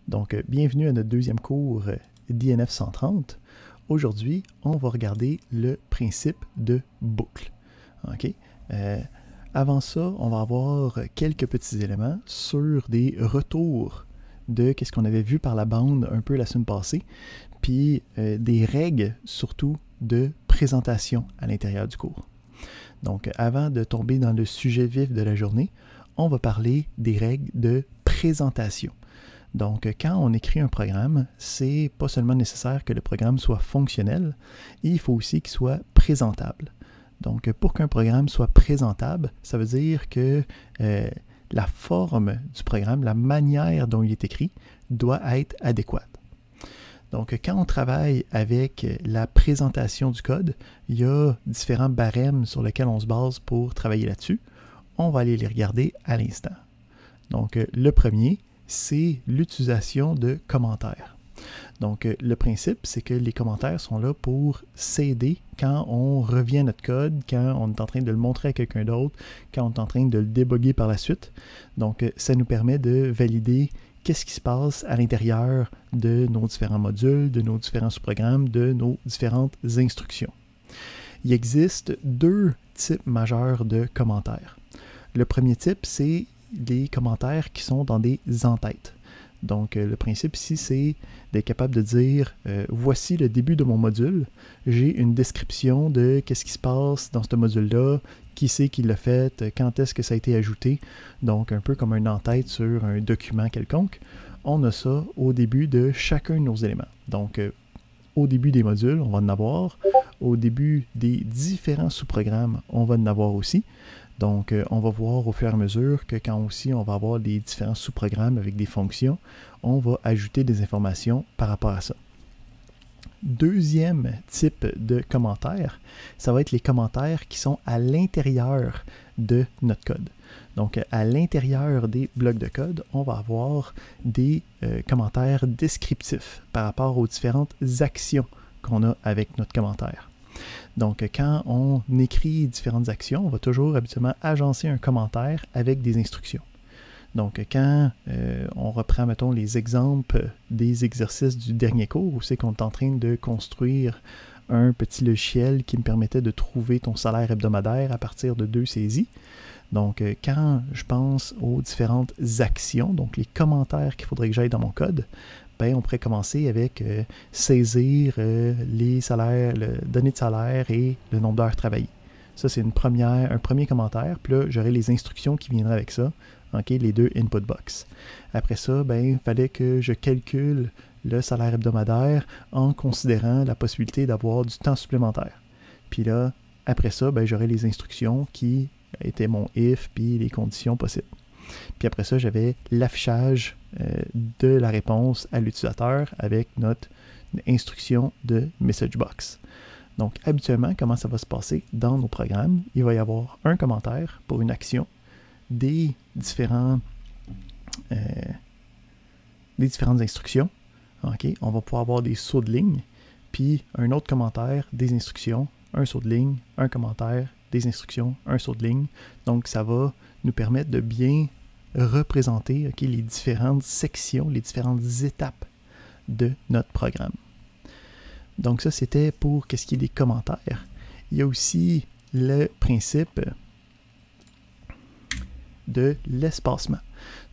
Donc, bienvenue à notre deuxième cours d'INF 130. Aujourd'hui, on va regarder le principe de boucle. OK? Avant ça, on va avoir quelques petits éléments sur des retours de ce qu'on avait vu par la bande un peu la semaine passée, puis des règles surtout de présentation à l'intérieur du cours. Donc, avant de tomber dans le sujet vif de la journée, on va parler des règles de présentation. Donc, quand on écrit un programme, c'est pas seulement nécessaire que le programme soit fonctionnel, il faut aussi qu'il soit présentable. Donc, pour qu'un programme soit présentable, ça veut dire que la forme du programme, la manière dont il est écrit, doit être adéquate. Donc, quand on travaille avec la présentation du code, il y a différents barèmes sur lesquels on se base pour travailler là-dessus. On va aller les regarder à l'instant. Donc, le premier, c'est l'utilisation de commentaires. Donc, le principe, c'est que les commentaires sont là pour s'aider quand on revient à notre code, quand on est en train de le montrer à quelqu'un d'autre, quand on est en train de le débugger par la suite. Donc, ça nous permet de valider qu'est-ce qui se passe à l'intérieur de nos différents modules, de nos différents sous-programmes, de nos différentes instructions. Il existe deux types majeurs de commentaires. Le premier type, c'est les commentaires qui sont dans des entêtes. Donc, le principe ici, c'est d'être capable de dire voici le début de mon module, j'ai une description de qu'est-ce qui se passe dans ce module-là, qui c'est qui l'a fait, quand est-ce que ça a été ajouté. Donc, un peu comme un en-tête sur un document quelconque. On a ça au début de chacun de nos éléments. Donc, au début des modules, on va en avoir. Au début des différents sous-programmes, on va en avoir aussi. Donc, on va voir au fur et à mesure que quand aussi on va avoir des différents sous-programmes avec des fonctions, on va ajouter des informations par rapport à ça. Deuxième type de commentaires, ça va être les commentaires qui sont à l'intérieur de notre code. Donc, à l'intérieur des blocs de code, on va avoir des commentaires descriptifs par rapport aux différentes actions qu'on a avec notre commentaire. Donc, quand on écrit différentes actions, on va toujours habituellement agencer un commentaire avec des instructions. Donc, quand on reprend, mettons, les exemples des exercices du dernier cours, où c'est qu'on est en train de construire un petit logiciel qui me permettait de trouver ton salaire hebdomadaire à partir de 2 saisies. Donc, quand je pense aux différentes actions, donc les commentaires qu'il faudrait que j'aille dans mon code, ben, on pourrait commencer avec saisir les salaires, le données de salaire et le nombre d'heures travaillées. Ça, c'est un premier commentaire. Puis là, j'aurai les instructions qui viendraient avec ça. Okay, les deux input box. Après ça, ben, il fallait que je calcule le salaire hebdomadaire en considérant la possibilité d'avoir du temps supplémentaire. Puis là, après ça, ben, j'aurai les instructions qui étaient mon if puis les conditions possibles. Puis après ça, j'avais l'affichage de la réponse à l'utilisateur avec notre instruction de message box. Donc, habituellement, comment ça va se passer dans nos programmes? Il va y avoir un commentaire pour une action, des différentes instructions. Okay? On va pouvoir avoir des sauts de ligne, puis un autre commentaire, des instructions, un saut de ligne, un commentaire, des instructions, un saut de ligne. Donc, ça va nous permettre de bien représenter les différentes sections, les différentes étapes de notre programme. Donc, ça, c'était pour ce qui est des commentaires. Il y a aussi le principe de l'espacement.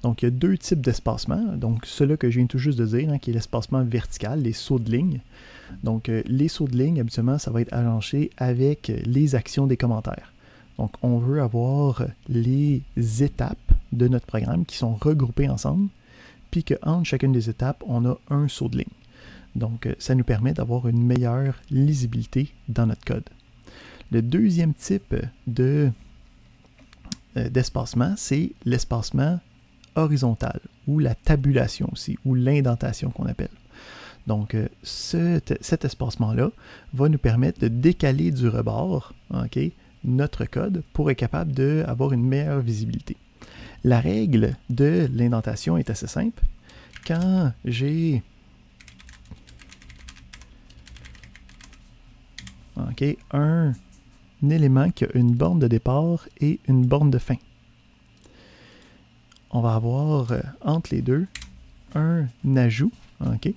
Donc, il y a deux types d'espacement. Donc, celui que je viens tout juste de dire, qui est l'espacement vertical, les sauts de ligne. Donc, les sauts de ligne, habituellement, ça va être agencé avec les actions des commentaires. Donc, on veut avoir les étapes de notre programme qui sont regroupées ensemble, puis qu'entre chacune des étapes, on a un saut de ligne. Donc, ça nous permet d'avoir une meilleure lisibilité dans notre code. Le deuxième type d'espacement, c'est l'espacement horizontal, ou la tabulation aussi, ou l'indentation qu'on appelle. Donc, cet espacement-là va nous permettre de décaler du rebord notre code pour être capable d'avoir une meilleure visibilité. La règle de l'indentation est assez simple. Quand j'ai un élément qui a une borne de départ et une borne de fin, on va avoir entre les deux un ajout, OK,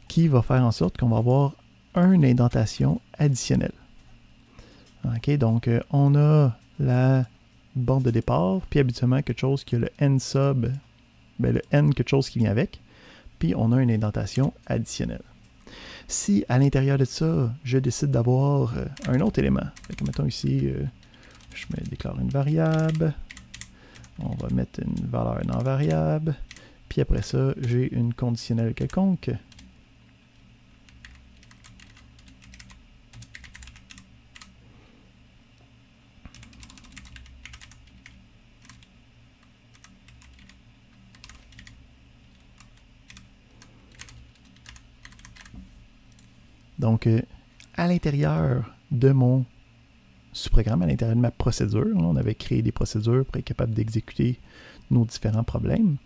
qui va faire en sorte qu'on va avoir une indentation additionnelle. OK, donc on a la borne de départ, puis habituellement quelque chose qui a le n sub, le n quelque chose qui vient avec, puis on a une indentation additionnelle. Si à l'intérieur de ça, je décide d'avoir un autre élément, mettons ici, je me déclare une variable, on va mettre une valeur non variable, puis après ça, j'ai une conditionnelle quelconque. Donc, à l'intérieur de mon sous-programme, à l'intérieur de ma procédure, on avait créé des procédures pour être capable d'exécuter nos différents problèmes.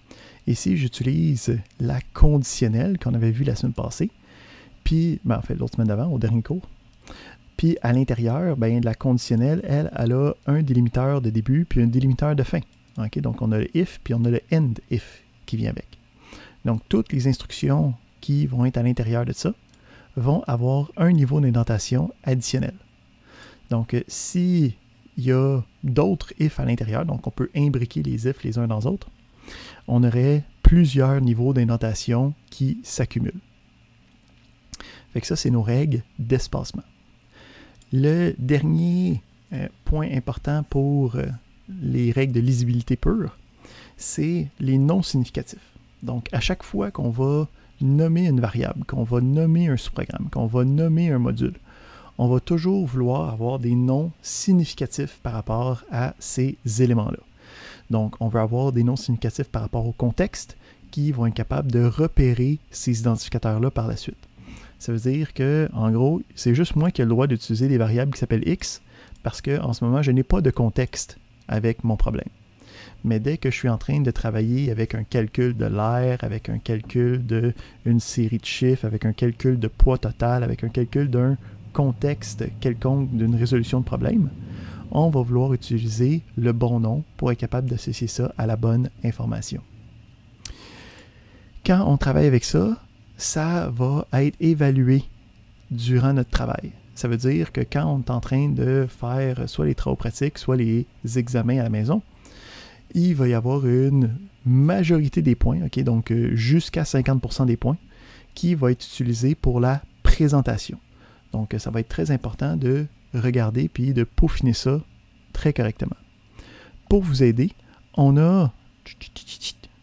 Ici, j'utilise la conditionnelle qu'on avait vue la semaine passée, puis, en fait, l'autre semaine d'avant, au dernier cours. Puis, à l'intérieur, la conditionnelle, elle a un délimiteur de début, puis un délimiteur de fin. Okay? Donc, on a le if, puis on a le end if qui vient avec. Donc, toutes les instructions qui vont être à l'intérieur de ça vont avoir un niveau d'indentation additionnel. Donc, s'il y a d'autres if à l'intérieur, donc on peut imbriquer les if les uns dans les autres, on aurait plusieurs niveaux d'indentation qui s'accumulent. Fait que ça, c'est nos règles d'espacement. Le dernier point important pour les règles de lisibilité pure, c'est les non significatifs. Donc, à chaque fois qu'on va nommer une variable, qu'on va nommer un sous-programme, qu'on va nommer un module, on va toujours vouloir avoir des noms significatifs par rapport à ces éléments-là. Donc, on veut avoir des noms significatifs par rapport au contexte qui vont être capables de repérer ces identificateurs-là par la suite. Ça veut dire que, en gros, c'est juste moi qui ai le droit d'utiliser des variables qui s'appellent X parce qu'en ce moment, je n'ai pas de contexte avec mon problème. Mais dès que je suis en train de travailler avec un calcul de l'air, avec un calcul d'une série de chiffres, avec un calcul de poids total, avec un calcul d'un contexte quelconque d'une résolution de problème, on va vouloir utiliser le bon nom pour être capable d'associer ça à la bonne information. Quand on travaille avec ça, ça va être évalué durant notre travail. Ça veut dire que quand on est en train de faire soit les travaux pratiques, soit les examens à la maison, il va y avoir une majorité des points, okay, donc jusqu'à 50% des points, qui va être utilisé pour la présentation. Donc, ça va être très important de regarder puis de peaufiner ça très correctement. Pour vous aider, on a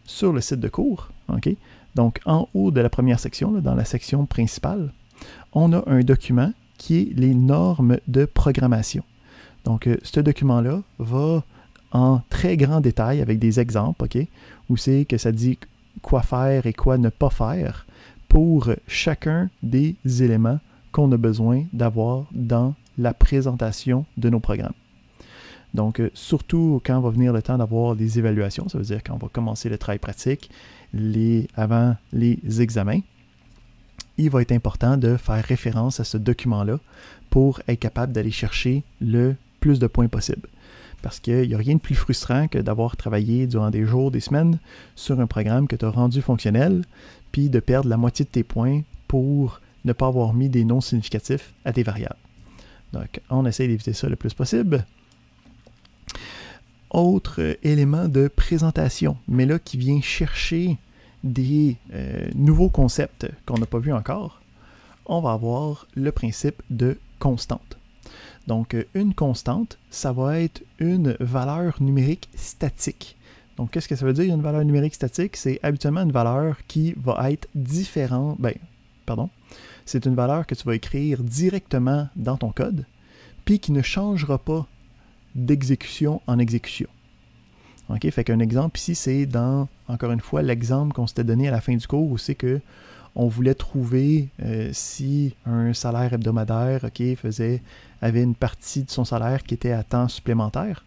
sur le site de cours, okay, donc en haut de la première section, là, dans la section principale, on a un document qui est les normes de programmation. Donc, ce document-là va en très grand détail avec des exemples, okay, où c'est que ça dit quoi faire et quoi ne pas faire pour chacun des éléments qu'on a besoin d'avoir dans la présentation de nos programmes. Donc, surtout quand va venir le temps d'avoir des évaluations, ça veut dire quand on va commencer le travail pratique, avant les examens, il va être important de faire référence à ce document-là pour être capable d'aller chercher le plus de points possible. Parce qu'il n'y a rien de plus frustrant que d'avoir travaillé durant des jours, des semaines sur un programme que tu as rendu fonctionnel, puis de perdre la moitié de tes points pour ne pas avoir mis des noms significatifs à tes variables. Donc, on essaie d'éviter ça le plus possible. Autre élément de présentation, mais là qui vient chercher des nouveaux concepts qu'on n'a pas vus encore, on va avoir le principe de constante. Donc, une constante, ça va être une valeur numérique statique. Donc, qu'est-ce que ça veut dire une valeur numérique statique? C'est habituellement une valeur qui va être différente. C'est une valeur que tu vas écrire directement dans ton code, puis qui ne changera pas d'exécution en exécution. OK? Fait qu'un exemple ici, c'est dans, encore une fois, l'exemple qu'on s'était donné à la fin du cours, où c'est que on voulait trouver si un salaire hebdomadaire, okay, avait une partie de son salaire qui était à temps supplémentaire.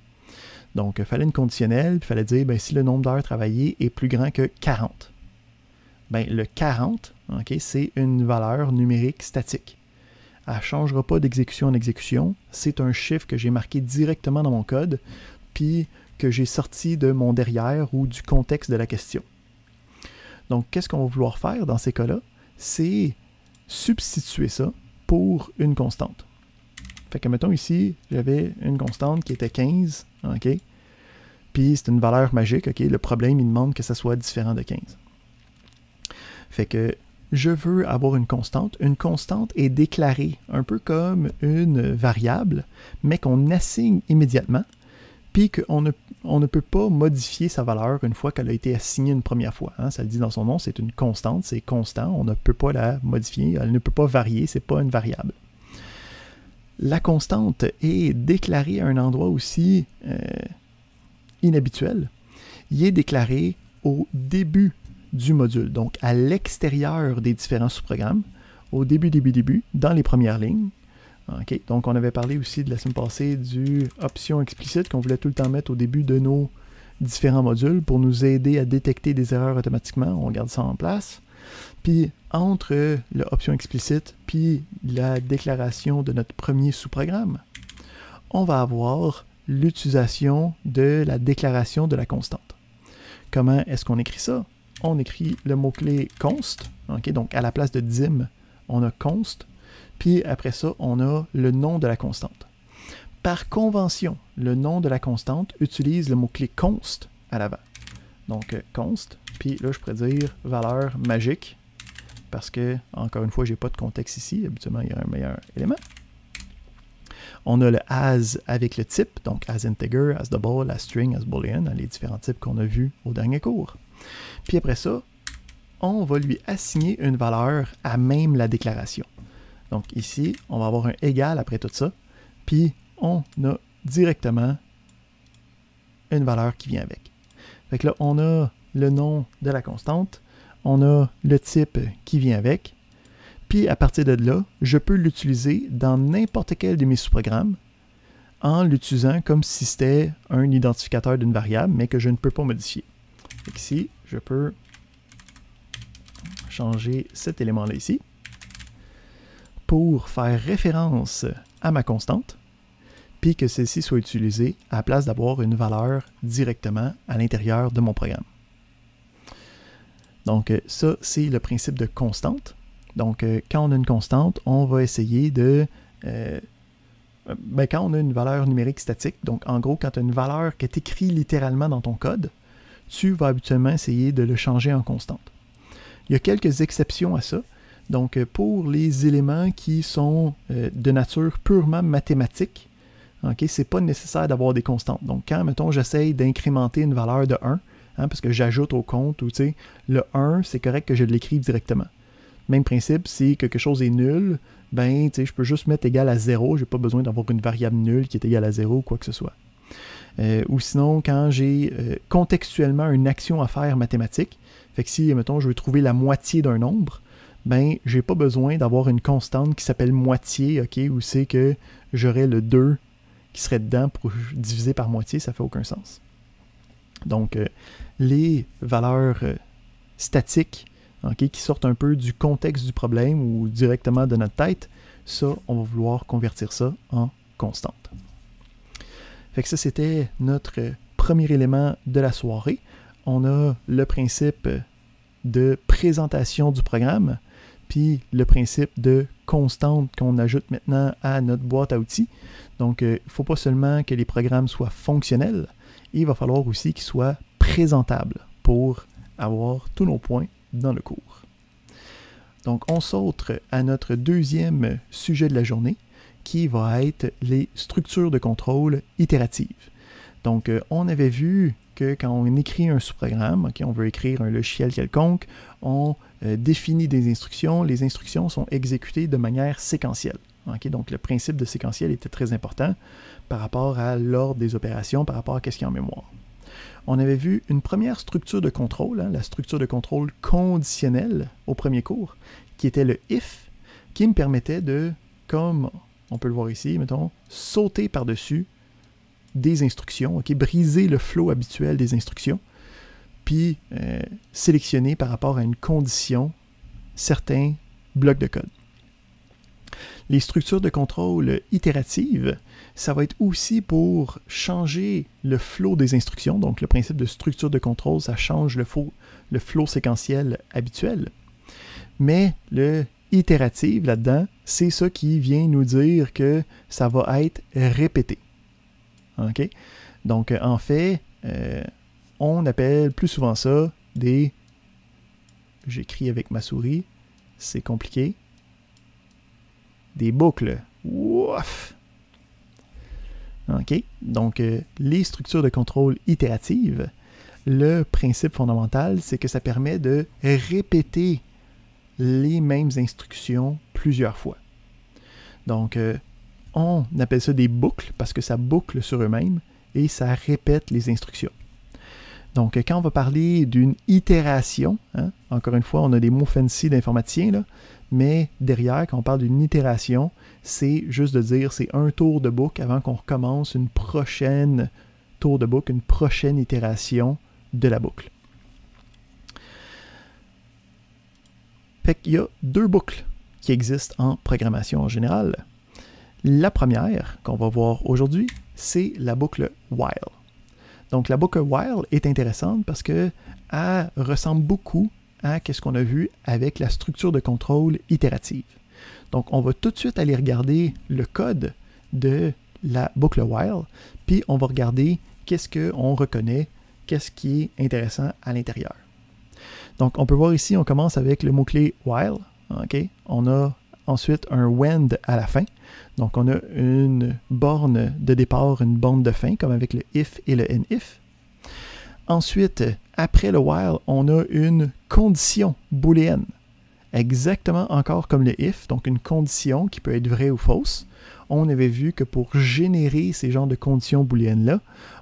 Donc, il fallait une conditionnelle, puis il fallait dire si le nombre d'heures travaillées est plus grand que 40. Le 40, okay, c'est une valeur numérique statique. Elle ne changera pas d'exécution en exécution. C'est un chiffre que j'ai marqué directement dans mon code, puis que j'ai sorti de mon derrière ou du contexte de la question. Donc, qu'est-ce qu'on va vouloir faire dans ces cas-là? C'est substituer ça pour une constante. Fait que, mettons ici, j'avais une constante qui était 15, OK? Puis, c'est une valeur magique, OK? Le problème, il demande que ça soit différent de 15. Fait que, je veux avoir une constante. Une constante est déclarée un peu comme une variable, mais qu'on assigne immédiatement, puis qu'on ne peut pas modifier sa valeur une fois qu'elle a été assignée une première fois. Hein? Ça le dit dans son nom, c'est une constante, c'est constant, on ne peut pas la modifier, elle ne peut pas varier, c'est pas une variable. La constante est déclarée à un endroit aussi inhabituel. Il est déclaré au début du module, donc à l'extérieur des différents sous-programmes, au début, dans les premières lignes. Okay. Donc, on avait parlé aussi de la semaine passée du option explicite qu'on voulait tout le temps mettre au début de nos différents modules pour nous aider à détecter des erreurs automatiquement. On garde ça en place. Puis, entre l'option explicite puis la déclaration de notre premier sous-programme, on va avoir l'utilisation de la déclaration de la constante. Comment est-ce qu'on écrit ça? On écrit le mot-clé const, okay, donc à la place de dim, on a const, puis après ça, on a le nom de la constante. Par convention, le nom de la constante utilise le mot-clé const à l'avant. Donc const, puis là je pourrais dire valeur magique, parce que, encore une fois, je n'ai pas de contexte ici, habituellement il y a un meilleur élément. On a le as avec le type, donc as integer, as double, as string, as boolean, les différents types qu'on a vus au dernier cours. Puis après ça, on va lui assigner une valeur à même la déclaration. Donc ici, on va avoir un égal après tout ça, puis on a directement une valeur qui vient avec. Fait que là, on a le nom de la constante, on a le type qui vient avec, puis à partir de là, je peux l'utiliser dans n'importe quel de mes sous-programmes en l'utilisant comme si c'était un identificateur d'une variable, mais que je ne peux pas modifier. Ici, je peux changer cet élément-là ici pour faire référence à ma constante, puis que celle-ci soit utilisée à la place d'avoir une valeur directement à l'intérieur de mon programme. Donc ça, c'est le principe de constante. Donc quand on a une constante, on va essayer de... quand on a une valeur numérique statique, donc en gros, quand tu as une valeur qui est écrite littéralement dans ton code, tu vas habituellement essayer de le changer en constante. Il y a quelques exceptions à ça. Donc, pour les éléments qui sont de nature purement mathématique, okay, ce n'est pas nécessaire d'avoir des constantes. Donc, quand, mettons, j'essaye d'incrémenter une valeur de 1, hein, parce que j'ajoute au compte, ou le 1, c'est correct que je l'écrive directement. Même principe, si quelque chose est nul, ben, je peux juste mettre égal à 0, je n'ai pas besoin d'avoir une variable nulle qui est égale à 0 ou quoi que ce soit. Ou sinon, quand j'ai contextuellement une action à faire mathématique, fait que si, mettons, je veux trouver la moitié d'un nombre, ben, j'ai pas besoin d'avoir une constante qui s'appelle moitié, ok, où c'est que j'aurais le 2 qui serait dedans pour diviser par moitié, ça fait aucun sens. Donc, les valeurs statiques, okay, qui sortent un peu du contexte du problème ou directement de notre tête, ça, on va vouloir convertir ça en constante. Fait que ça, c'était notre premier élément de la soirée. On a le principe de présentation du programme, puis le principe de constante qu'on ajoute maintenant à notre boîte à outils. Donc, il ne faut pas seulement que les programmes soient fonctionnels, il va falloir aussi qu'ils soient présentables pour avoir tous nos points dans le cours. Donc, on saute à notre deuxième sujet de la journée, qui va être les structures de contrôle itératives. Donc, on avait vu que quand on écrit un sous-programme, okay, on veut écrire un logiciel quelconque, on définit des instructions. Les instructions sont exécutées de manière séquentielle. Okay? Donc, le principe de séquentiel était très important par rapport à l'ordre des opérations, par rapport à ce qu'il y a en mémoire. On avait vu une première structure de contrôle, hein, la structure de contrôle conditionnelle au premier cours, qui était le if, qui me permettait de, comme on peut le voir ici, mettons, sauter par-dessus des instructions, okay, briser le flow habituel des instructions, puis sélectionner par rapport à une condition certains blocs de code. Les structures de contrôle itératives, ça va être aussi pour changer le flow des instructions. Donc, le principe de structure de contrôle, ça change le le flow séquentiel habituel. Mais le itérative là-dedans, c'est ça qui vient nous dire que ça va être répété. OK? Donc, en fait, on appelle plus souvent ça des... J'écris avec ma souris, c'est compliqué. Des boucles. Ouf! OK? Donc, les structures de contrôle itératives, le principe fondamental, c'est que ça permet de répéter les mêmes instructions plusieurs fois. Donc, on appelle ça des boucles parce que ça boucle sur eux-mêmes et ça répète les instructions. Donc, quand on va parler d'une itération, hein, encore une fois, on a des mots fancy d'informaticiens, là, mais derrière, quand on parle d'une itération, c'est juste de dire c'est un tour de boucle avant qu'on recommence une prochaine tour de boucle, une prochaine itération de la boucle. Fait qu'il y a deux boucles qui existent en programmation en général. La première qu'on va voir aujourd'hui, c'est la boucle while. Donc la boucle while est intéressante parce qu'elle ressemble beaucoup à ce qu'on a vu avec la structure de contrôle itérative. Donc on va tout de suite aller regarder le code de la boucle while, puis on va regarder qu'est-ce qu'on reconnaît, qu'est-ce qui est intéressant à l'intérieur. Donc on peut voir ici, on commence avec le mot-clé while. Okay? On a ensuite un wend à la fin. Donc on a une borne de départ, une borne de fin, comme avec le if et le nif. Ensuite, après le while, on a une condition booléenne. Exactement encore comme le if, donc une condition qui peut être vraie ou fausse. On avait vu que pour générer ces genres de conditions booléennes-là,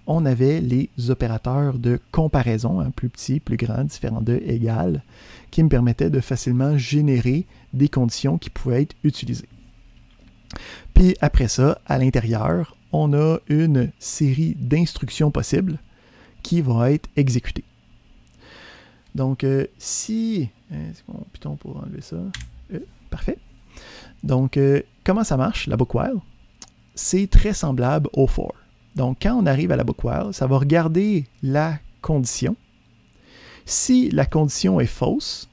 on avait les opérateurs de comparaison, hein, plus petits, plus grands, différents de, égal, qui me permettaient de facilement générer des conditions qui pouvaient être utilisées. Puis après ça, à l'intérieur, on a une série d'instructions possibles qui vont être exécutées. Donc, si... Est-ce qu'on Python pour enlever ça? Parfait. Donc, comment ça marche, la boucle while? C'est très semblable au for. Donc, quand on arrive à la boucle while, ça va regarder la condition. Si la condition est fausse,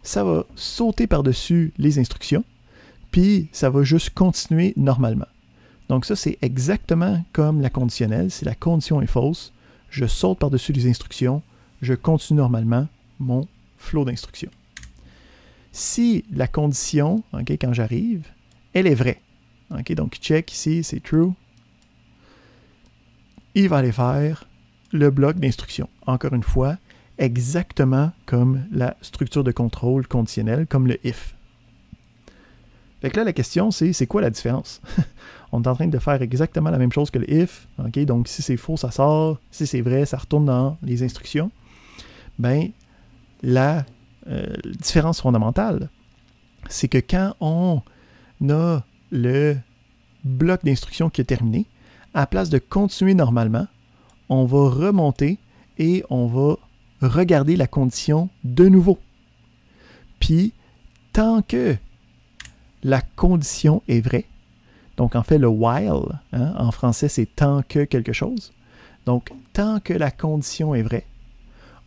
ça va sauter par-dessus les instructions, puis ça va juste continuer normalement. Donc ça, c'est exactement comme la conditionnelle. Si la condition est fausse, je saute par-dessus les instructions, je continue normalement mon flow d'instructions. Si la condition, okay, quand j'arrive, elle est vraie, okay, donc check ici, c'est true, il va aller faire le bloc d'instructions. Encore une fois, exactement comme la structure de contrôle conditionnelle, comme le if. Fait que là, la question, c'est quoi la différence? On est en train de faire exactement la même chose que le if. Okay? Donc, si c'est faux, ça sort. Si c'est vrai, ça retourne dans les instructions. Ben, la différence fondamentale, c'est que quand on a le bloc d'instructions qui est terminé, à la place de continuer normalement, on va remonter et on va regarder la condition de nouveau. Puis, tant que la condition est vraie, donc en fait le while, hein, en français c'est tant que quelque chose, donc tant que la condition est vraie,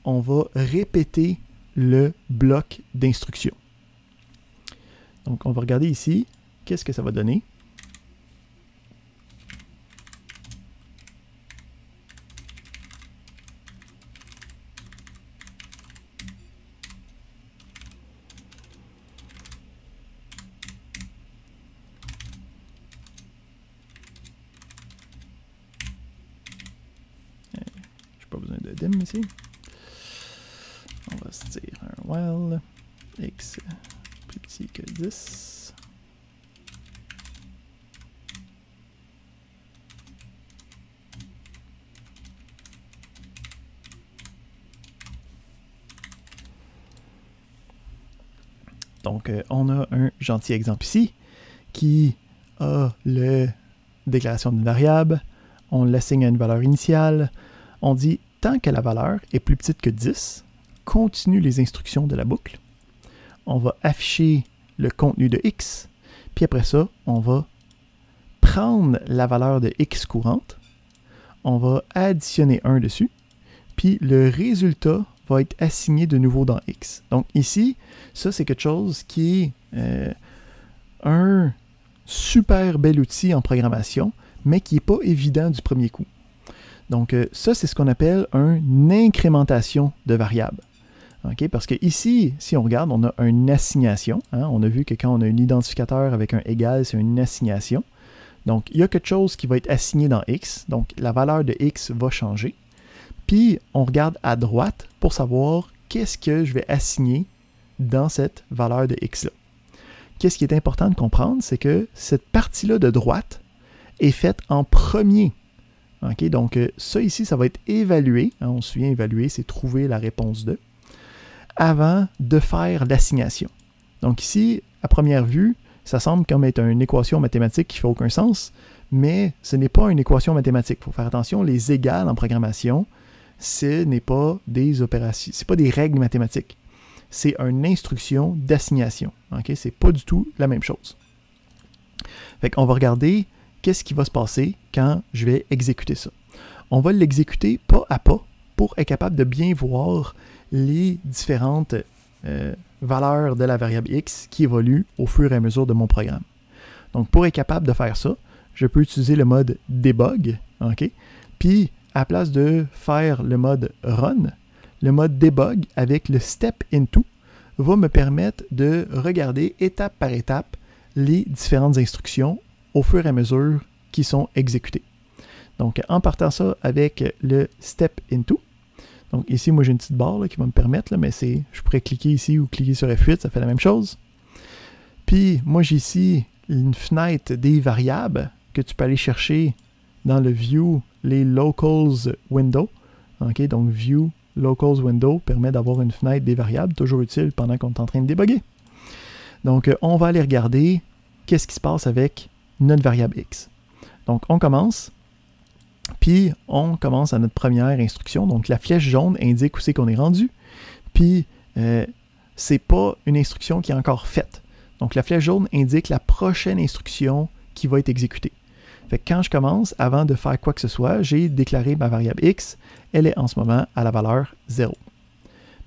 on va répéter le bloc d'instruction. Donc on va regarder ici, qu'est-ce que ça va donner? Pas besoin de dim ici. On va se dire un while x plus petit que 10. Donc, on a un gentil exemple ici qui a la déclaration d'une variable, on l'assigne à une valeur initiale, on dit tant que la valeur est plus petite que 10, continue les instructions de la boucle. On va afficher le contenu de x, puis après ça, on va prendre la valeur de x courante, on va additionner 1 dessus, puis le résultat va être assigné de nouveau dans X. Donc ici, ça c'est quelque chose qui est un super bel outil en programmation, mais qui n'est pas évident du premier coup. Donc ça, c'est ce qu'on appelle une incrémentation de variables. Okay? Parce que ici, si on regarde, on a une assignation. Hein? On a vu que quand on a un identificateur avec un égal, c'est une assignation. Donc, il y a quelque chose qui va être assigné dans X. Donc, la valeur de X va changer. Puis, on regarde à droite pour savoir qu'est-ce que je vais assigner dans cette valeur de X-là. Qu'est-ce qui est important de comprendre, c'est que cette partie-là de droite est faite en premier. Okay? Donc, ça ici, ça va être évalué. Hein? On se souvient, évaluer, c'est trouver la réponse de, avant de faire l'assignation. Donc ici, à première vue, ça semble comme être une équation mathématique qui ne fait aucun sens, mais ce n'est pas une équation mathématique. Il faut faire attention, les égales en programmation, ce n'est pas des opérations, ce n'est pas des règles mathématiques. C'est une instruction d'assignation. Okay? Ce n'est pas du tout la même chose. Fait qu'on va regarder qu'est-ce qui va se passer quand je vais exécuter ça. On va l'exécuter pas à pas pour être capable de bien voir les différentes valeurs de la variable x qui évoluent au fur et à mesure de mon programme. Donc, pour être capable de faire ça, je peux utiliser le mode debug, okay? Puis, à la place de faire le mode run, le mode debug avec le step into va me permettre de regarder étape par étape les différentes instructions au fur et à mesure qui sont exécutées. Donc, en partant ça avec le step into, donc ici, moi j'ai une petite barre là, qui va me permettre, là, mais je pourrais cliquer ici ou cliquer sur F8, ça fait la même chose. Puis, moi j'ai ici une fenêtre des variables que tu peux aller chercher dans le View, les Locals Window. Okay? Donc, View Locals Window permet d'avoir une fenêtre des variables, toujours utile pendant qu'on est en train de débugger. Donc, on va aller regarder qu'est-ce qui se passe avec notre variable x. Donc, on commence. Puis, on commence à notre première instruction. Donc, la flèche jaune indique où c'est qu'on est rendu. Puis, c'est pas une instruction qui est encore faite. Donc, la flèche jaune indique la prochaine instruction qui va être exécutée. Fait que quand je commence, avant de faire quoi que ce soit, j'ai déclaré ma variable x. Elle est en ce moment à la valeur 0.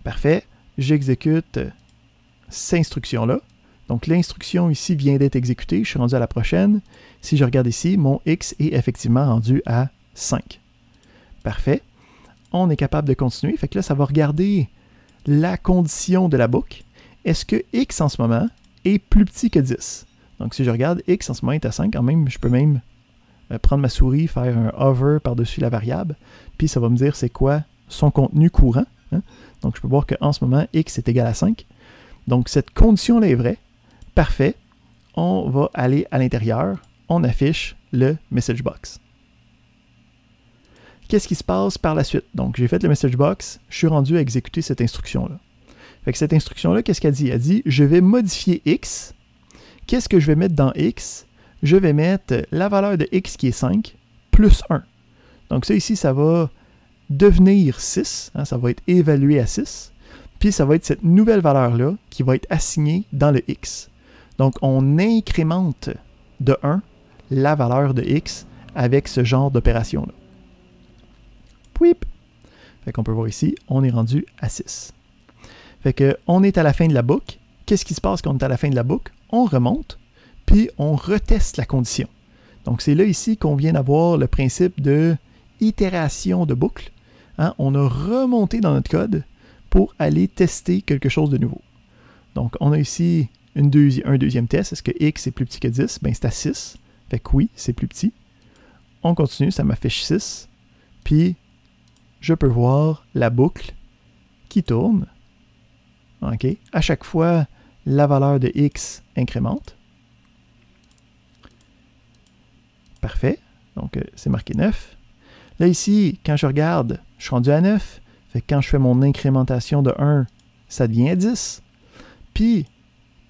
Parfait. J'exécute cette instruction-là. Donc, l'instruction ici vient d'être exécutée. Je suis rendu à la prochaine. Si je regarde ici, mon x est effectivement rendu à 5. Parfait. On est capable de continuer. Fait que là, ça va regarder la condition de la boucle. Est-ce que x en ce moment est plus petit que 10? Donc, si je regarde, x en ce moment est à 5. Quand même, je peux même prendre ma souris, faire un hover par-dessus la variable, puis ça va me dire c'est quoi son contenu courant. Hein? Donc, je peux voir qu'en ce moment, x est égal à 5. Donc, cette condition-là est vraie. Parfait. On va aller à l'intérieur. On affiche le message box. Qu'est-ce qui se passe par la suite? Donc, j'ai fait le message box, je suis rendu à exécuter cette instruction-là. Fait que cette instruction-là, qu'est-ce qu'elle dit? Elle dit, je vais modifier x. Qu'est-ce que je vais mettre dans x? Je vais mettre la valeur de x qui est 5 plus 1. Donc, ça ici, ça va devenir 6. Hein, ça va être évalué à 6. Puis, ça va être cette nouvelle valeur-là qui va être assignée dans le x. Donc, on incrémente de 1 la valeur de x avec ce genre d'opération-là. Pouip! Fait qu'on peut voir ici, on est rendu à 6. Fait qu'on est à la fin de la boucle. Qu'est-ce qui se passe quand on est à la fin de la boucle? On remonte, puis on reteste la condition. Donc, c'est là ici qu'on vient d'avoir le principe de itération de boucle. Hein? On a remonté dans notre code pour aller tester quelque chose de nouveau. Donc, on a ici un deuxième test. Est-ce que x est plus petit que 10? Bien, c'est à 6. Fait que oui, c'est plus petit. On continue, ça m'affiche 6. Puis, je peux voir la boucle qui tourne. Okay. À chaque fois, la valeur de x incrémente. Parfait. Donc, c'est marqué 9. Là, ici, quand je regarde, je suis rendu à 9. Fait que quand je fais mon incrémentation de 1, ça devient 10. Puis,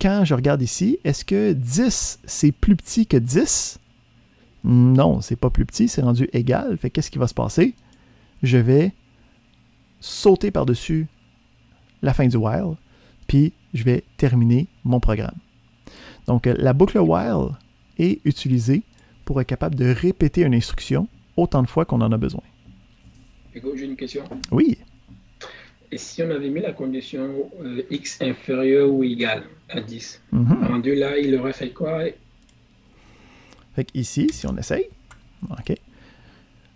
quand je regarde ici, est-ce que 10, c'est plus petit que 10? Non, c'est pas plus petit, c'est rendu égal. Fait qu'est-ce qui va se passer? Je vais sauter par-dessus la fin du while, puis je vais terminer mon programme. Donc, la boucle while est utilisée pour être capable de répéter une instruction autant de fois qu'on en a besoin. Hugo, j'ai une question. Oui. Et si on avait mis la condition x inférieur ou égal à 10, Mhm. rendu là, il aurait fait quoi? Fait qu'ici, si on essaye, OK.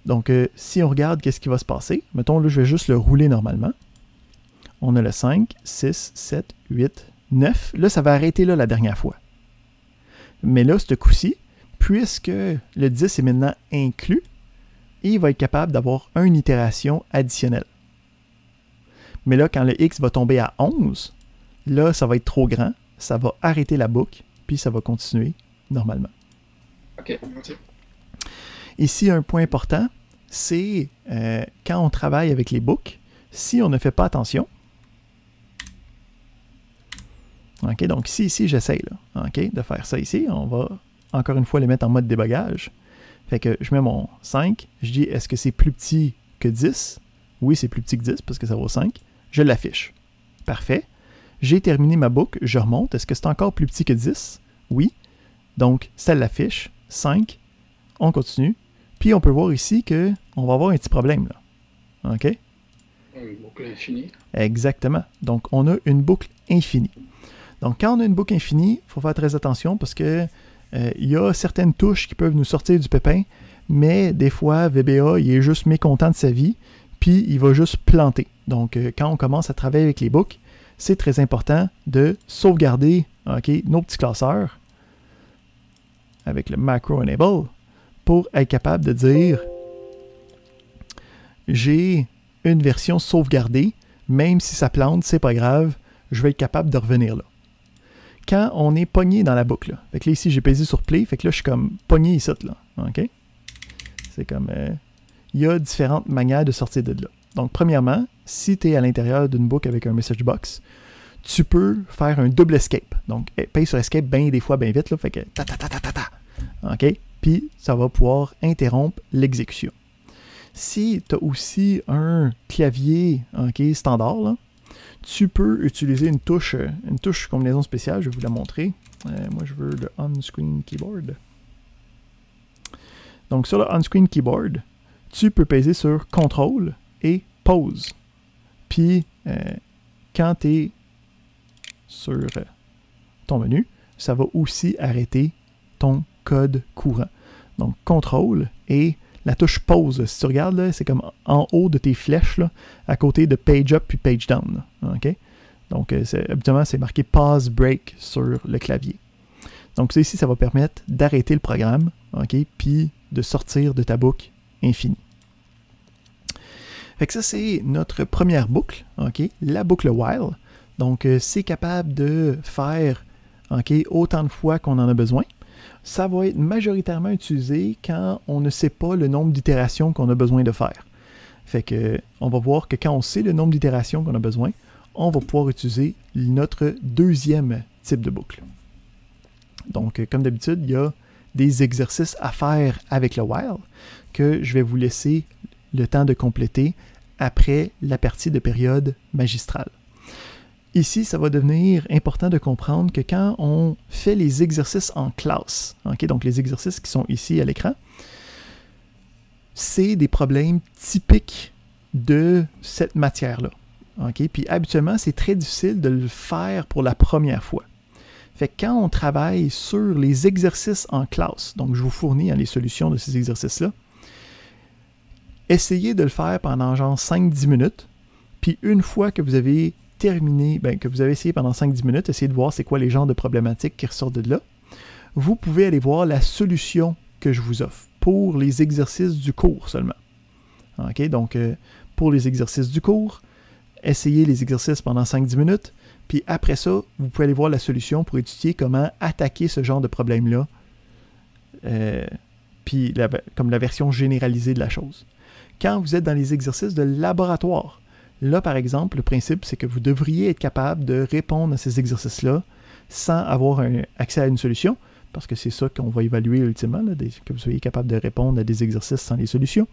Donc, si on regarde qu'est-ce qui va se passer, mettons, là, je vais juste le rouler normalement. On a le 5, 6, 7, 8, 9. Là, ça va arrêter là la dernière fois. Mais là, ce coup-ci, puisque le 10 est maintenant inclus, il va être capable d'avoir une itération additionnelle. Mais là, quand le x va tomber à 11, là, ça va être trop grand. Ça va arrêter la boucle, puis ça va continuer normalement. OK, merci. Ici, un point important, c'est quand on travaille avec les boucles, si on ne fait pas attention, OK, donc ici j'essaye de faire ça ici. On va encore une fois le mettre en mode débogage. Fait que je mets mon 5, je dis est-ce que c'est plus petit que 10? Oui, c'est plus petit que 10 parce que ça vaut 5. Je l'affiche. Parfait. J'ai terminé ma boucle, je remonte. Est-ce que c'est encore plus petit que 10? Oui. Donc, ça l'affiche. 5. On continue. Puis on peut voir ici qu'on va avoir un petit problème là. OK? Une boucle infinie. Exactement. Donc, on a une boucle infinie. Donc, quand on a une boucle infinie, il faut faire très attention parce que il y a certaines touches qui peuvent nous sortir du pépin, mais des fois, VBA, il est juste mécontent de sa vie, puis il va juste planter. Donc, quand on commence à travailler avec les boucles, c'est très important de sauvegarder nos petits classeurs avec le macro enable pour être capable de dire j'ai une version sauvegardée, même si ça plante, c'est pas grave, je vais être capable de revenir là. Quand on est pogné dans la boucle, là, fait que là ici j'ai pesé sur play, fait que là je suis comme pogné ici là, ok? C'est comme, il y a différentes manières de sortir de là. Donc premièrement, si tu es à l'intérieur d'une boucle avec un message box, tu peux faire un double escape. Donc paye sur escape bien des fois bien vite, là, fait que ta ta ta ta ta ta, ok? Puis ça va pouvoir interrompre l'exécution. Si tu as aussi un clavier standard, là, tu peux utiliser une touche combinaison spéciale, je vais vous la montrer. Moi, je veux le on-screen keyboard. Donc, sur le on-screen keyboard, tu peux peser sur CTRL et pause. Puis, quand tu es sur ton menu, ça va aussi arrêter ton code courant. Donc, CTRL et la touche pause, si tu regardes, c'est comme en haut de tes flèches, là, à côté de page up puis page down. Là, okay? Donc, habituellement, c'est marqué pause break sur le clavier. Donc, ça ici, ça va permettre d'arrêter le programme, puis de sortir de ta boucle infinie. Fait que ça, c'est notre première boucle, la boucle while. Donc, c'est capable de faire autant de fois qu'on en a besoin. Ça va être majoritairement utilisé quand on ne sait pas le nombre d'itérations qu'on a besoin de faire. Fait que, on va voir que quand on sait le nombre d'itérations qu'on a besoin, on va pouvoir utiliser notre deuxième type de boucle. Donc, comme d'habitude, il y a des exercices à faire avec le while que je vais vous laisser le temps de compléter après la partie de période magistrale. Ici, ça va devenir important de comprendre que quand on fait les exercices en classe, donc les exercices qui sont ici à l'écran, c'est des problèmes typiques de cette matière-là. Puis habituellement, c'est très difficile de le faire pour la première fois. Fait que quand on travaille sur les exercices en classe, donc je vous fournis les solutions de ces exercices-là, essayez de le faire pendant genre 5-10 minutes, puis une fois que vous avez terminé, que vous avez essayé pendant 5-10 minutes, essayez de voir c'est quoi les genres de problématiques qui ressortent de là. Vous pouvez aller voir la solution que je vous offre pour les exercices du cours seulement. Donc, pour les exercices du cours, essayez les exercices pendant 5-10 minutes, puis après ça, vous pouvez aller voir la solution pour étudier comment attaquer ce genre de problème-là, puis comme la version généralisée de la chose. Quand vous êtes dans les exercices de laboratoire, là, par exemple, le principe, c'est que vous devriez être capable de répondre à ces exercices-là sans avoir accès à une solution, parce que c'est ça qu'on va évaluer ultimement, là, que vous soyez capable de répondre à des exercices sans les solutions.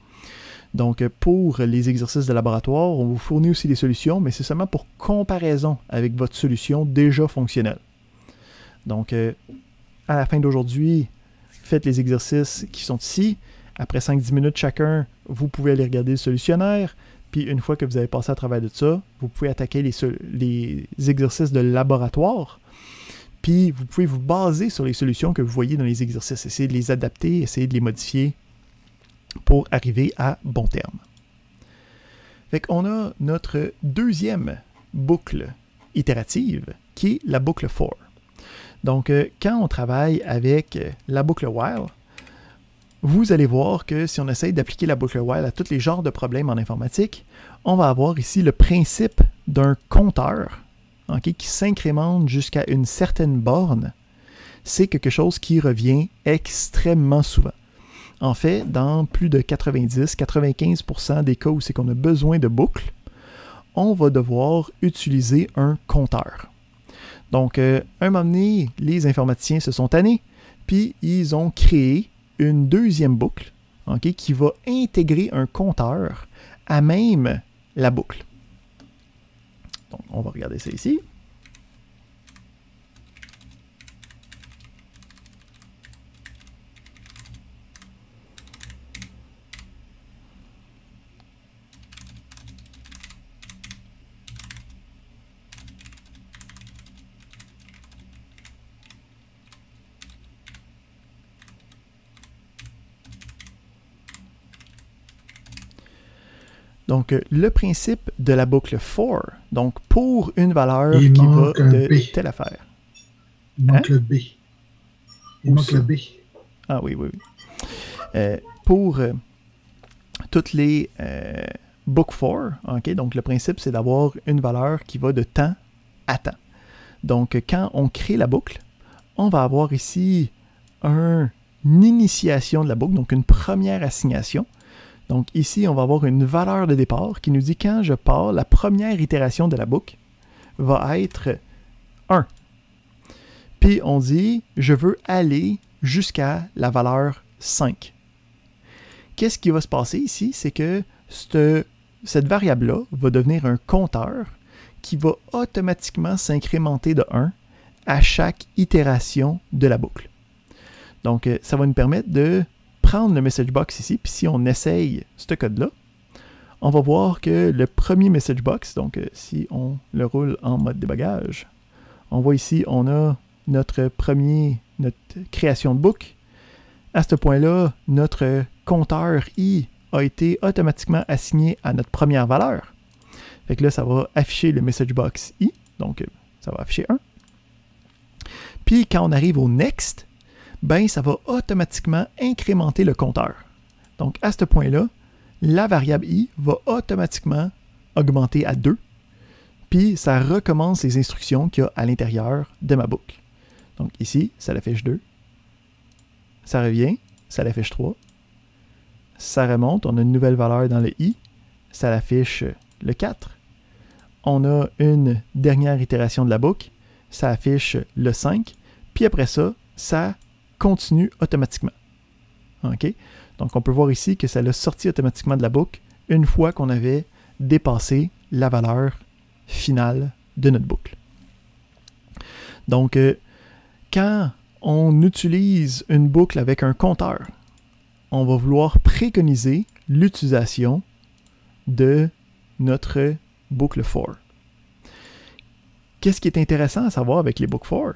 Donc, pour les exercices de laboratoire, on vous fournit aussi des solutions, mais c'est seulement pour comparaison avec votre solution déjà fonctionnelle. Donc, à la fin d'aujourd'hui, faites les exercices qui sont ici. après 5-10 minutes chacun, vous pouvez aller regarder le solutionnaire. Puis une fois que vous avez passé à travers de ça, vous pouvez attaquer les exercices de laboratoire. Puis vous pouvez vous baser sur les solutions que vous voyez dans les exercices. Essayer de les adapter, essayer de les modifier pour arriver à bon terme. Fait qu'on a notre deuxième boucle itérative qui est la boucle for. Donc quand on travaille avec la boucle while, vous allez voir que si on essaye d'appliquer la boucle while à tous les genres de problèmes en informatique, on va avoir ici le principe d'un compteur, okay, qui s'incrémente jusqu'à une certaine borne. C'est quelque chose qui revient extrêmement souvent. En fait, dans plus de 90-95% des cas où c'est qu'on a besoin de boucles, on va devoir utiliser un compteur. Donc, un moment donné, les informaticiens se sont tannés, puis ils ont créé une deuxième boucle, okay, qui va intégrer un compteur à même la boucle. Donc, on va regarder ça ici. Donc, le principe de la boucle for, donc pour une valeur qui va de telle affaire. Il manque le B. Il manque le B. Ah oui. Pour toutes les book for, okay, donc le principe, c'est d'avoir une valeur qui va de temps à temps. Donc, quand on crée la boucle, on va avoir ici une initiation de la boucle, donc une première assignation. Donc ici, on va avoir une valeur de départ qui nous dit quand je pars, la première itération de la boucle va être 1. Puis on dit, je veux aller jusqu'à la valeur 5. Qu'est-ce qui va se passer ici? C'est que cette variable-là va devenir un compteur qui va automatiquement s'incrémenter de 1 à chaque itération de la boucle. Donc ça va nous permettre de prendre le message box ici, puis si on essaye ce code-là, on va voir que le premier message box, donc si on le roule en mode débogage, on voit ici, on a notre création de boucle. À ce point-là, notre compteur i a été automatiquement assigné à notre première valeur. Fait que là, ça va afficher le message box i, donc ça va afficher 1. Puis quand on arrive au next, ben ça va automatiquement incrémenter le compteur. Donc, à ce point-là, la variable i va automatiquement augmenter à 2, puis ça recommence les instructions qu'il y a à l'intérieur de ma boucle. Donc ici, ça l'affiche 2, ça revient, ça l'affiche 3, ça remonte, on a une nouvelle valeur dans le i, ça l'affiche le 4, on a une dernière itération de la boucle, ça affiche le 5, puis après ça, ça continue automatiquement. OK? Donc, on peut voir ici que ça l'a sorti automatiquement de la boucle une fois qu'on avait dépassé la valeur finale de notre boucle. Donc, quand on utilise une boucle avec un compteur, on va vouloir préconiser l'utilisation de notre boucle for. Qu'est-ce qui est intéressant à savoir avec les boucles for?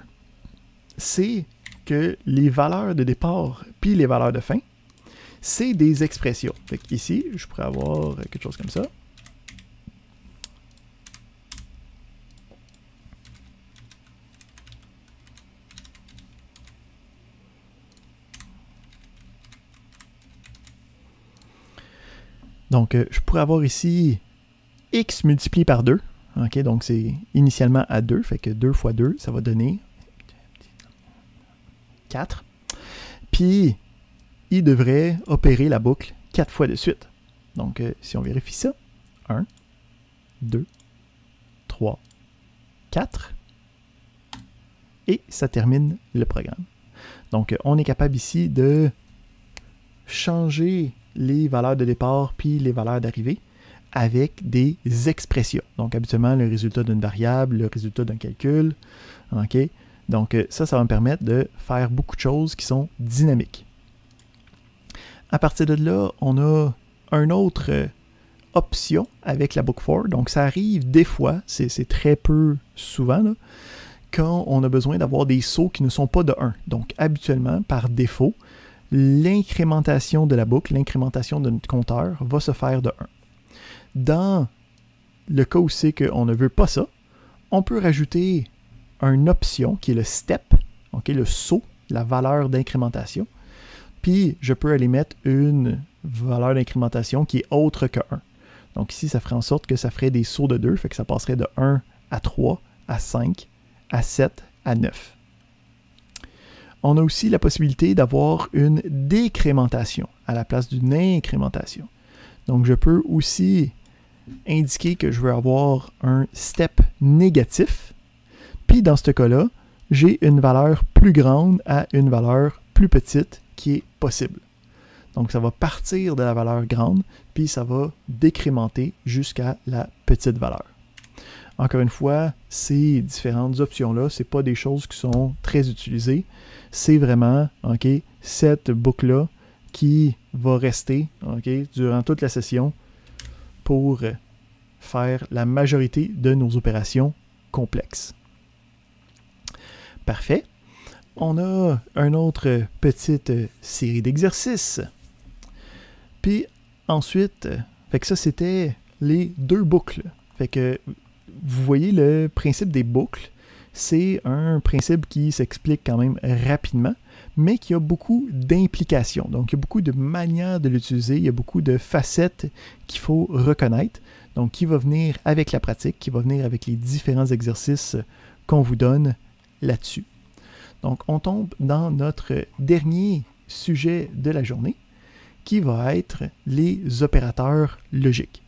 C'est que les valeurs de départ puis les valeurs de fin, c'est des expressions. Fait ici, je pourrais avoir quelque chose comme ça. Donc, je pourrais avoir ici x multiplié par 2. OK, donc c'est initialement à 2, fait que 2 fois 2, ça va donner 4. Puis, il devrait opérer la boucle 4 fois de suite. Donc, si on vérifie ça, 1, 2, 3, 4, et ça termine le programme. Donc, on est capable ici de changer les valeurs de départ puis les valeurs d'arrivée avec des expressions. Donc, habituellement, le résultat d'une variable, le résultat d'un calcul. OK? Donc, ça va me permettre de faire beaucoup de choses qui sont dynamiques. À partir de là, on a une autre option avec la Book 4. Donc, ça arrive des fois, c'est très peu souvent, là, quand on a besoin d'avoir des sauts qui ne sont pas de 1. Donc, habituellement, par défaut, l'incrémentation de la boucle, l'incrémentation de notre compteur va se faire de 1. Dans le cas où c'est qu'on ne veut pas ça, on peut rajouter une option qui est le step, okay, le saut, la valeur d'incrémentation. Puis, je peux aller mettre une valeur d'incrémentation qui est autre que 1. Donc ici, ça ferait en sorte que ça ferait des sauts de 2, fait que ça passerait de 1 à 3, à 5, à 7, à 9. On a aussi la possibilité d'avoir une décrémentation à la place d'une incrémentation. Donc je peux aussi indiquer que je veux avoir un step négatif. Puis dans ce cas-là, j'ai une valeur plus grande à une valeur plus petite qui est possible. Donc ça va partir de la valeur grande, puis ça va décrémenter jusqu'à la petite valeur. Encore une fois, ces différentes options-là, ce n'est pas des choses qui sont très utilisées. C'est vraiment cette boucle-là qui va rester durant toute la session pour faire la majorité de nos opérations complexes. Parfait. On a une autre petite série d'exercices. Puis ensuite, fait que ça c'était les deux boucles. Fait que vous voyez le principe des boucles, c'est un principe qui s'explique quand même rapidement, mais qui a beaucoup d'implications. Donc il y a beaucoup de manières de l'utiliser, il y a beaucoup de facettes qu'il faut reconnaître. Donc qui va venir avec la pratique, qui va venir avec les différents exercices qu'on vous donne là-dessus. Donc on tombe dans notre dernier sujet de la journée, qui va être les opérateurs logiques.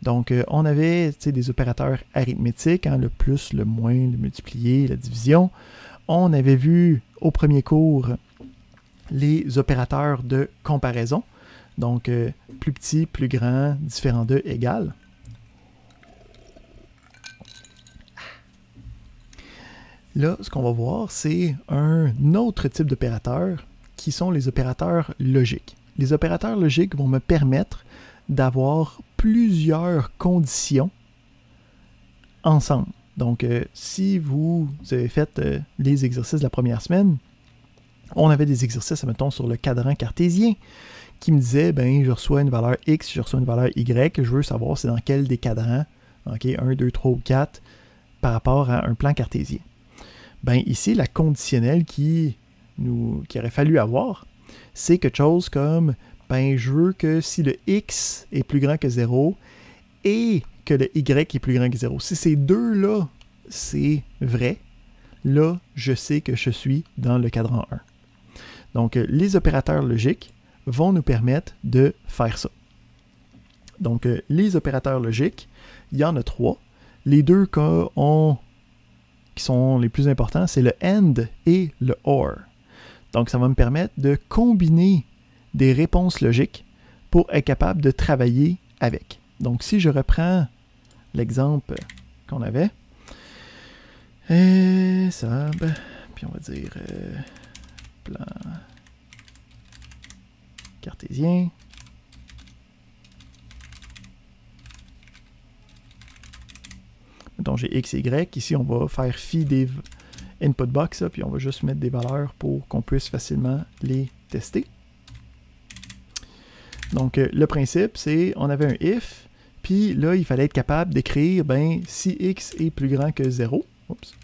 Donc, on avait des opérateurs arithmétiques, le plus, le moins, le multiplier, la division. On avait vu au premier cours les opérateurs de comparaison. Donc, plus petit, plus grand, différent de, égal. Là, ce qu'on va voir, c'est un autre type d'opérateurs qui sont les opérateurs logiques. Les opérateurs logiques vont me permettre d'avoir plusieurs conditions ensemble. Donc, si vous avez fait les exercices de la première semaine, on avait des exercices, mettons, sur le cadran cartésien qui me disait, ben, je reçois une valeur X, je reçois une valeur Y, je veux savoir c'est dans quel des cadrans, 1, 2, 3 ou 4, par rapport à un plan cartésien. Ben, ici, la conditionnelle qu'il aurait fallu avoir, c'est quelque chose comme, ben, je veux que si le X est plus grand que 0 et que le Y est plus grand que 0. Si ces deux-là, c'est vrai, là, je sais que je suis dans le cadran 1. Donc, les opérateurs logiques vont nous permettre de faire ça. Donc, les opérateurs logiques, il y en a 3. Les deux qui sont les plus importants, c'est le AND et le OR. Donc, ça va me permettre de combiner des réponses logiques pour être capable de travailler avec. Donc, si je reprends l'exemple qu'on avait, sub, puis on va dire plan cartésien. Donc, j'ai X et Y. Ici, on va faire fi des input box, puis on va juste mettre des valeurs pour qu'on puisse facilement les tester. Donc, le principe, c'est on avait un if, puis là, il fallait être capable d'écrire, ben, si X est plus grand que 0, oups.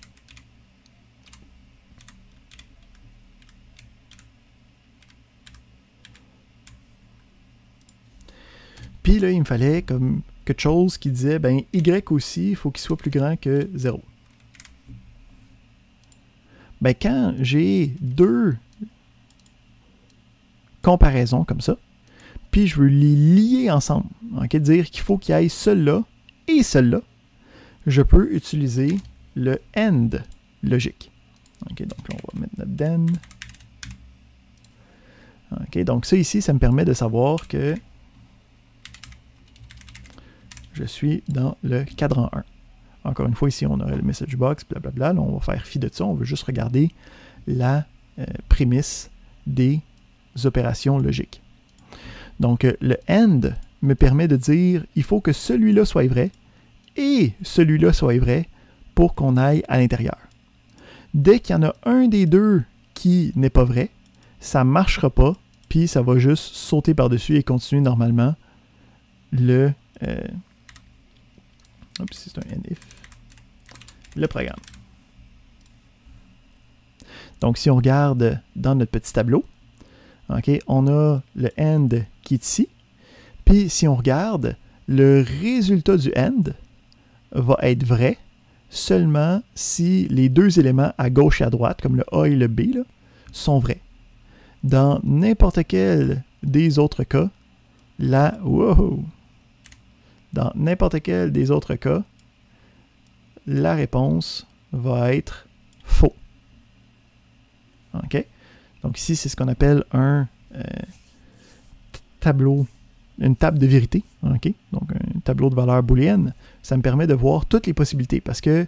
Puis là, il me fallait comme quelque chose qui disait, ben, Y aussi, il faut qu'il soit plus grand que 0. Ben, quand j'ai deux comparaisons comme ça, puis je veux les lier ensemble, dire qu'il faut qu'il y ait celui-là et celui-là, je peux utiliser le AND logique. Donc là, on va mettre notre then. Donc ça ici, ça me permet de savoir que je suis dans le cadran 1. Encore une fois, ici, on aurait le message box, blablabla. Là, on va faire fi de ça. On veut juste regarder la prémisse des opérations logiques. Donc, le AND me permet de dire, il faut que celui-là soit vrai et celui-là soit vrai pour qu'on aille à l'intérieur. Dès qu'il y en a un des deux qui n'est pas vrai, ça ne marchera pas, puis ça va juste sauter par-dessus et continuer normalement le... c'est un NIF. Le programme. Donc, si on regarde dans notre petit tableau, okay, on a le AND qui est ici. Puis, si on regarde, le résultat du AND va être vrai seulement si les deux éléments à gauche et à droite, comme le A et le B, là, sont vrais. Dans n'importe quel des autres cas, dans n'importe quel des autres cas, la réponse va être faux. OK? Donc ici, c'est ce qu'on appelle un tableau, une table de vérité. OK? Donc un tableau de valeurs booléennes. Ça me permet de voir toutes les possibilités parce que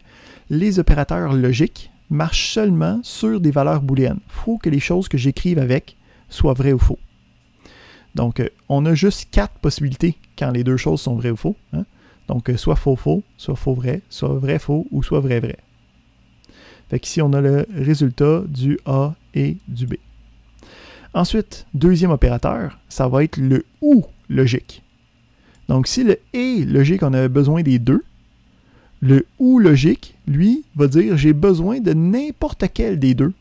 les opérateurs logiques marchent seulement sur des valeurs booléennes. Il faut que les choses que j'écrive avec soient vraies ou faux. Donc, on a juste 4 possibilités quand les deux choses sont vraies ou faux. Hein? Donc, soit faux-faux, soit faux-vrai, soit vrai-faux ou soit vrai-vrai. Fait qu'ici, on a le résultat du A et du B. Ensuite, deuxième opérateur, ça va être le OU logique. Donc, si le et logique, on a besoin des deux, le OU logique, lui, va dire j'ai besoin de n'importe quel des deux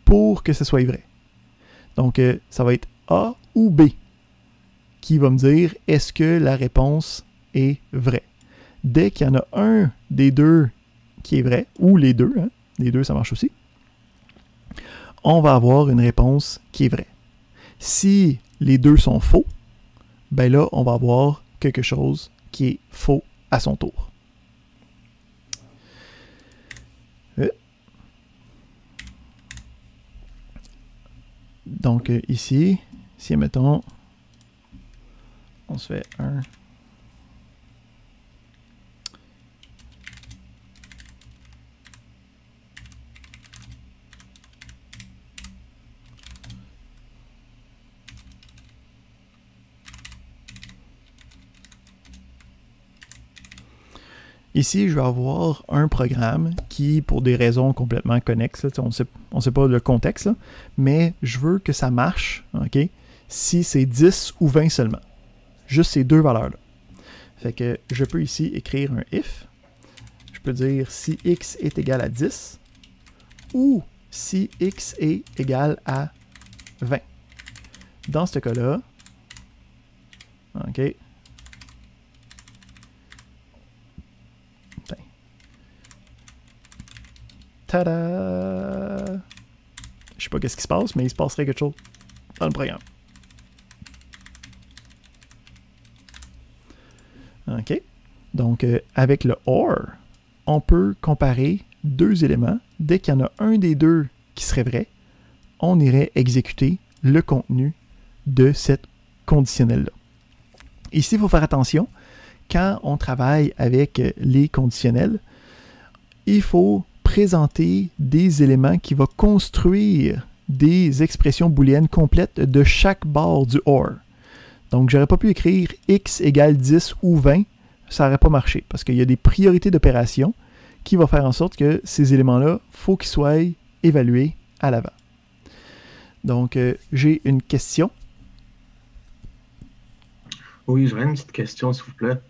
pour que ce soit vrai. Donc, ça va être A ou B qui va me dire est-ce que la réponse est vraie. Dès qu'il y en a un des deux qui est vrai, ou les deux, hein, les deux ça marche aussi, on va avoir une réponse qui est vraie. Si les deux sont faux, ben là, on va avoir quelque chose qui est faux à son tour. Donc ici, si mettons, on se fait un... Ici, je vais avoir un programme qui, pour des raisons complètement connexes, là, on ne sait pas le contexte, là, mais je veux que ça marche, OK, si c'est 10 ou 20 seulement. Juste ces deux valeurs-là. Fait que je peux ici écrire un if. Je peux dire si x est égal à 10 ou si x est égal à 20. Dans ce cas-là, OK, tada! Je sais pas qu'est-ce qui se passe, mais il se passerait quelque chose dans le programme. OK? Donc, avec le OR, on peut comparer deux éléments. Dès qu'il y en a un des deux qui serait vrai, on irait exécuter le contenu de cette conditionnelle-là. Ici, il faut faire attention. Quand on travaille avec les conditionnels, il faut présenter des éléments qui vont construire des expressions booléennes complètes de chaque barre du OR. Donc, j'aurais pas pu écrire x égale 10 ou 20, ça n'aurait pas marché, parce qu'il y a des priorités d'opération qui vont faire en sorte que ces éléments-là, il faut qu'ils soient évalués à l'avant. Donc, j'ai une question. Oui, j'aurais une petite question, s'il vous plaît.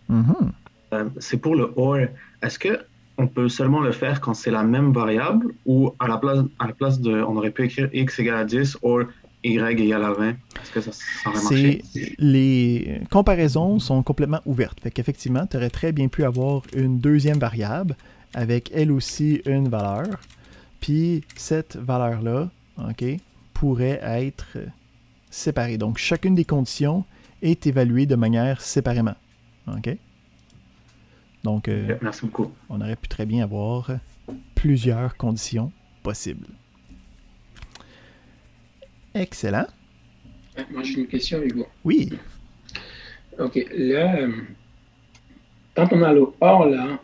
C'est pour le OR. Est-ce qu'on peut seulement le faire quand c'est la même variable ou à la place de, on aurait pu écrire x égale à 10 ou y égale à 20? Est-ce que ça aurait marché? Les comparaisons sont complètement ouvertes. Fait qu'effectivement, tu aurais très bien pu avoir une deuxième variable avec elle aussi une valeur. Puis cette valeur-là, OK, pourrait être séparée. Donc, chacune des conditions est évaluée de manière séparément. OK? Donc, merci beaucoup. On aurait pu très bien avoir plusieurs conditions possibles. Excellent. Moi, j'ai une question, Hugo. Oui. OK. Là, quand on a le OR, là,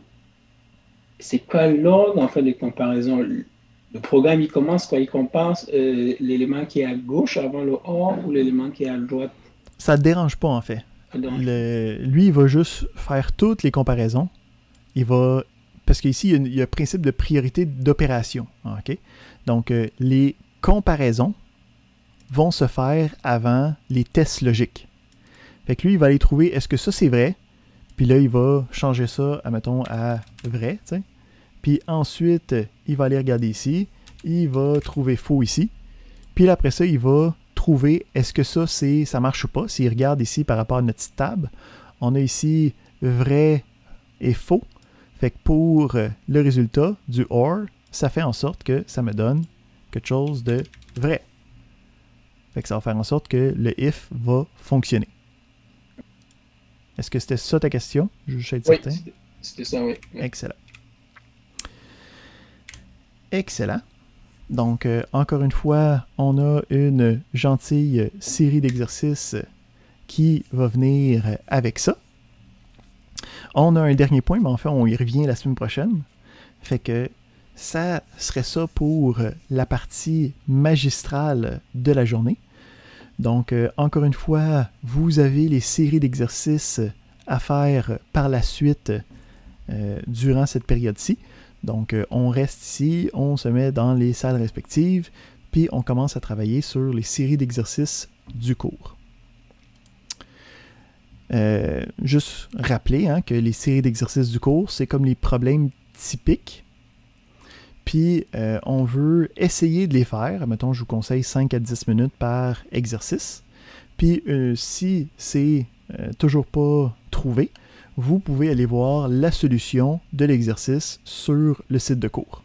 c'est quoi l'ordre, en fait, de comparaison? Le programme, il commence quand il compare l'élément qui est à gauche avant le OR ou l'élément qui est à droite? Ça ne dérange pas, en fait. Lui, il va juste faire toutes les comparaisons. Parce qu'ici, il y a un principe de priorité d'opération. Okay? Donc, les comparaisons vont se faire avant les tests logiques. Fait que lui, il va aller trouver, est-ce que ça, c'est vrai? Puis là, il va changer ça, admettons, à vrai. T'sais. Puis ensuite, il va aller regarder ici. Il va trouver faux ici. Puis là, après ça, il va trouver, est-ce que ça marche ou pas? S'il regarde ici par rapport à notre petite table, on a ici vrai et faux. Fait que pour le résultat du OR, ça fait en sorte que ça me donne quelque chose de vrai. Fait que ça va faire en sorte que le if va fonctionner. Est-ce que c'était ça ta question? Je suis certain. Oui, c'était ça, oui. Excellent. Excellent. Donc, encore une fois, on a une gentille série d'exercices qui va venir avec ça. On a un dernier point, mais en fait, on y revient la semaine prochaine. Fait que ça serait ça pour la partie magistrale de la journée. Donc, encore une fois, vous avez les séries d'exercices à faire par la suite durant cette période-ci. Donc, on reste ici, on se met dans les salles respectives, puis on commence à travailler sur les séries d'exercices du cours. Juste rappeler que les séries d'exercices du cours, c'est comme les problèmes typiques. Puis, on veut essayer de les faire. Mettons, je vous conseille 5 à 10 minutes par exercice. Puis, si c'est toujours pas trouvé, vous pouvez aller voir la solution de l'exercice sur le site de cours.